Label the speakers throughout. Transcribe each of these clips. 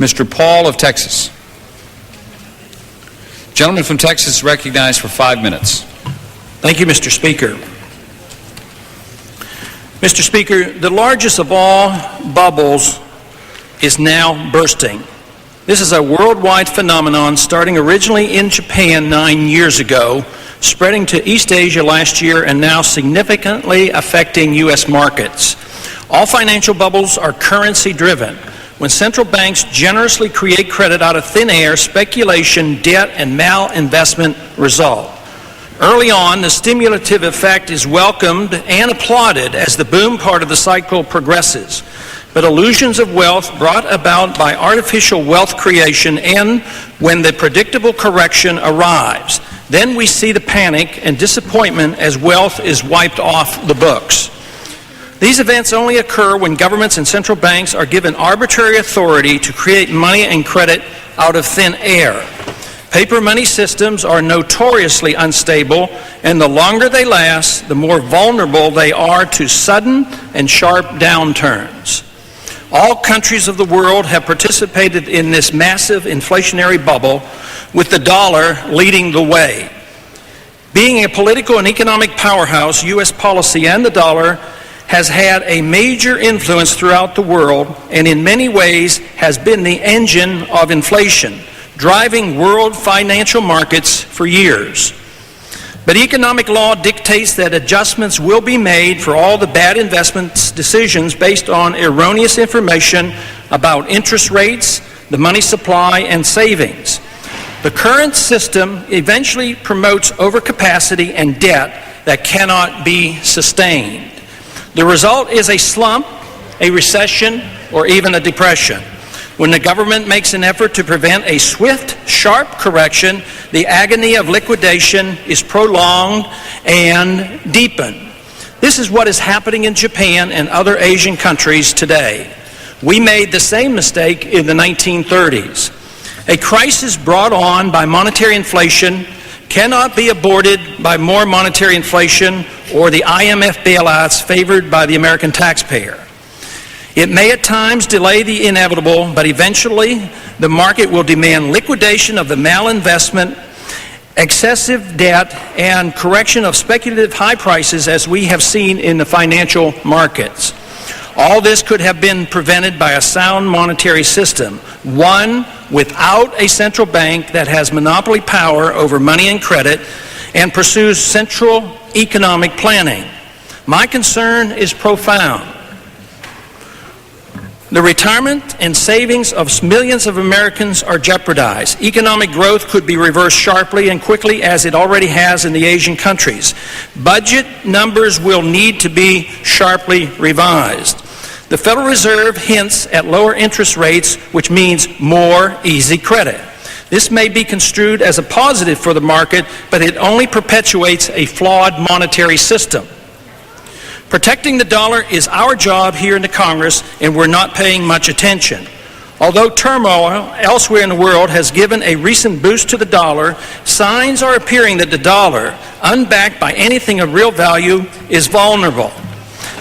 Speaker 1: Mr. Paul of Texas. Gentleman from Texas is recognized for 5 minutes.
Speaker 2: Thank you, Mr. Speaker. Mr. Speaker, the largest of all bubbles is now bursting. This is a worldwide phenomenon starting originally in Japan 9 years ago, spreading to East Asia last year, and now significantly affecting U.S. markets. All financial bubbles are currency-driven. When central banks generously create credit out of thin air, speculation, debt, and malinvestment result. Early on, the stimulative effect is welcomed and applauded as the boom part of the cycle progresses. But illusions of wealth brought about by artificial wealth creation end when the predictable correction arrives. Then we see the panic and disappointment as wealth is wiped off the books. These events only occur when governments and central banks are given arbitrary authority to create money and credit out of thin air. Paper money systems are notoriously unstable, and the longer they last, the more vulnerable they are to sudden and sharp downturns. All countries of the world have participated in this massive inflationary bubble, with the dollar leading the way. Being a political and economic powerhouse, U.S. policy and the dollar has had a major influence throughout the world, and in many ways has been the engine of inflation, driving world financial markets for years. But economic law dictates that adjustments will be made for all the bad investment decisions based on erroneous information about interest rates, the money supply, and savings. The current system eventually promotes overcapacity and debt that cannot be sustained. The result is a slump, a recession, or even a depression. When the government makes an effort to prevent a swift, sharp correction, the agony of liquidation is prolonged and deepened. This is what is happening in Japan and other Asian countries today. We made the same mistake in the 1930s. A crisis brought on by monetary inflation cannot be aborted by more monetary inflation or the IMF bailouts favored by the American taxpayer. It may at times delay the inevitable, but eventually the market will demand liquidation of the malinvestment, excessive debt, and correction of speculative high prices as we have seen in the financial markets. All this could have been prevented by a sound monetary system, one without a central bank that has monopoly power over money and credit and pursues central economic planning. My concern is profound. The retirement and savings of millions of Americans are jeopardized. Economic growth could be reversed sharply and quickly, as it already has in the Asian countries. Budget numbers will need to be sharply revised. The Federal Reserve hints at lower interest rates, which means more easy credit. This may be construed as a positive for the market, but it only perpetuates a flawed monetary system. Protecting the dollar is our job here in the Congress, and we're not paying much attention. Although turmoil elsewhere in the world has given a recent boost to the dollar, signs are appearing that the dollar, unbacked by anything of real value, is vulnerable.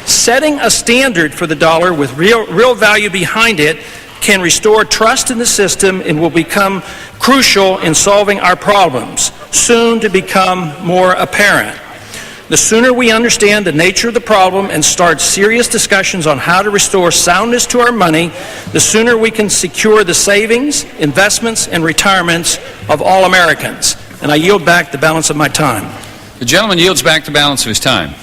Speaker 2: Setting a standard for the dollar with real value behind it can restore trust in the system and will become crucial in solving our problems, soon to become more apparent. The sooner we understand the nature of the problem and start serious discussions on how to restore soundness to our money, the sooner we can secure the savings, investments, and retirements of all Americans. And I yield back the balance of my time.
Speaker 1: The gentleman yields back the balance of his time.